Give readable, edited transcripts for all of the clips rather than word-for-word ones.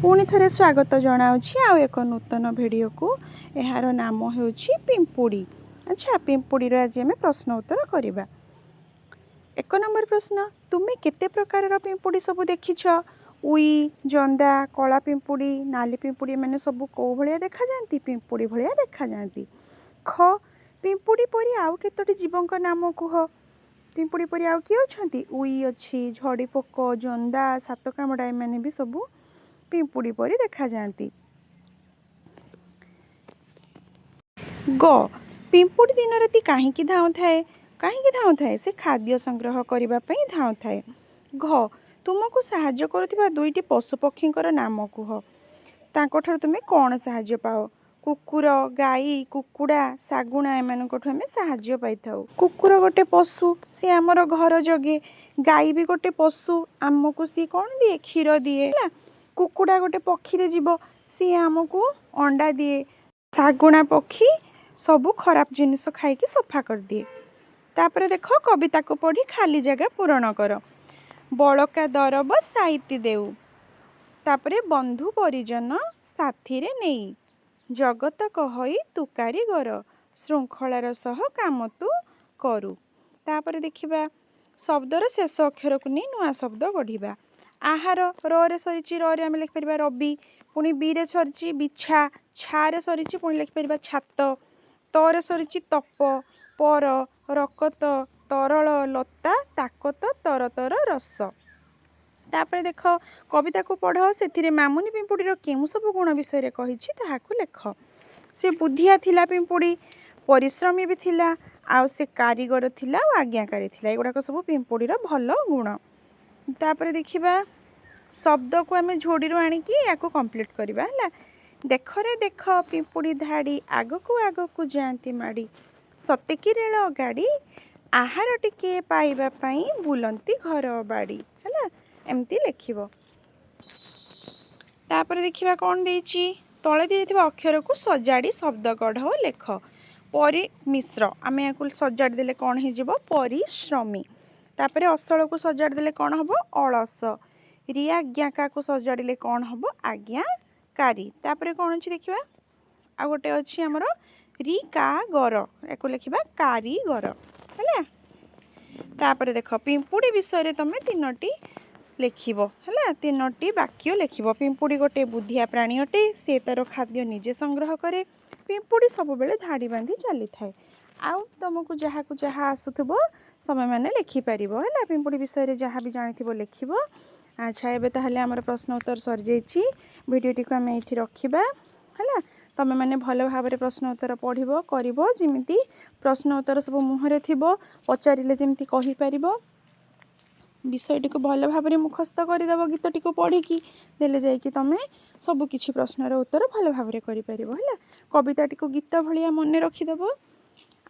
पुणी थे स्वागत जनाऊँगी आउ एक नूतन भिडियो को यार नाम हूँ पिंपुड़ी। अच्छा पिंपुड़ीर आज आम प्रश्न उत्तर करवा। एक नंबर प्रश्न, तुम्हें केते प्रकार पिंपुड़ी सब देखिछ? उई, जंदा, कला पिंपुड़ी, नाली पिंपुड़ी मैंने सब कौ भाया देखा जाती? पिंपुड़ी भाया देखा जाती। ख, पिंपुड़ी परी आउ केतोटी जीवों नाम कुह? पिंपुड़ी परी आउ किए अच्छी? उई अच्छी, झड़ी पोक, जंदा, सात कामड़ा एमाने भी सब पिंपुड़ी परी देखा जाती। ग, पिंपुड़ी दिन राति कहीं धाऊ थाए? कहीं धाऊ थाए? से खाद्य संग्रह करने धाऊ थाए। घ, तुमको साहाय्य करुवा दुईटी पशु पक्षी नाम कुह? तांकोठारु तुमे कौन साहाय्य पाओ? कुकुर, गाई, कुकुड़ा, शागुणा एमानकोठु आमे साहाय्य पाइथाउ। कुकुर गोटे पशु, सी आमर घर जगे। गाई भी गोटे पशु, आमको सी कौन दिए? क्षीर दिए। कुकुड़ा गोटे पक्षी रे जीव, सी आमको अंडा दिए। शागुणा पक्षी सबू खराब जिनिस खाइकी सफा कर दिए। तापर देख कविता को पढ़ी खाली जगह पूरण कर। बड़का दरब साइती देऊ, तापरे बंधु परिजन साथी रे नेई, जगत कहई तू कारीगर, श्रृंखलार सह काम तू करू। तापर देखिबा शब्दर शेष अक्षर को नहीं नुआ शब्द गढ़िबा। आहार र रे सरीची, र रे आमे लिखि परिबा रबी, पुणी बी रे सरीची बिछा, छा रे सरीची पुणी लिखि परिबा छात, त रे सरीची तप, पर, रकत, तरल, लता, ताकत, तरतर, रस। तापर देख कविता को पढ़, से मामुनी पिंपुड़ीर केउं सब गुण विषय कही ताहाकु लेख। से बुद्धिया थिला पिंपुड़ी, परिश्रमी भी थिला, आउ से कारीगर थिला और आज्ञाकारी थिला। एगुड़ाक सब पिंपुड़ीर भल गुण। तापर देखिबा शब्द को आमे जोड़ी आणिकी या कंप्लीट करवा है। देख रे देख पिंपुड़ी धाड़ी, आगकू जाती माड़ी, सतेकी रेल गाड़ी, आहार टिके पाइबा पाई बुलंती घर बाड़ी है। एमती लिखिबो। तापर देखिबा कौन देइछि, तले दिथिबा अक्षर को सजाड़ी शब्द गढ़ लेख। परि मिश्र, आमे याकू सजाड़ी देले कौन हे जिवो? परिश्रमी। तापर असळ को सजाड़ी देले कौन हबो? अलस। रियाज्ञाका को सजाड़िले कौन हबो? आज्ञाकारी। तापर कौन अछि देखिबा, आ गोटे अछि हमर रि का गर, याकू लिखिबा कारीगर है। तापर देख पिंपुड़ी विषय रे तमे तीनोटी लेखिबो है, तीनोटी वाक्य लेखिबो। पिंपुड़ी गोटे बुद्धिया प्राणी अटे, से तार खाद्य निजे संग्रह करे। पिंपुड़ी सब बेले धाड़ी बांधी चली थाए। आउ तुमको जहाँ को जहाँ आसुथबो समय माने लिखि परिबो है। पिंपुड़ी विषय रे जहाँ भी जानिथिबो लेखिबो। अच्छा एबे ताहले हमर प्रश्न उत्तर सर जाइछि। भिडियोटी को आमे एठी रखिबा है। तमे माने भल भाबरे प्रश्न उत्तर पढ़िबो करिबो, जेमिति प्रश्न उत्तर सब मुहरे थिबो, पचारिले जेमिति कहि परिबो। विषयटी को भल भाबरे मुखस्त करदेव गीतटी को पढ़िकी, देले जाइकी तमे सब किछि प्रश्नर उत्तर भल भाबरे करि परिबो है। कविताटी को गीत भलिया मने रखिदेव।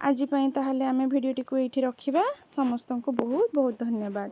आज ताहले आमे भिडियोटी को एठी रखिबा। समस्तंको बहुत बहुत धन्यवाद।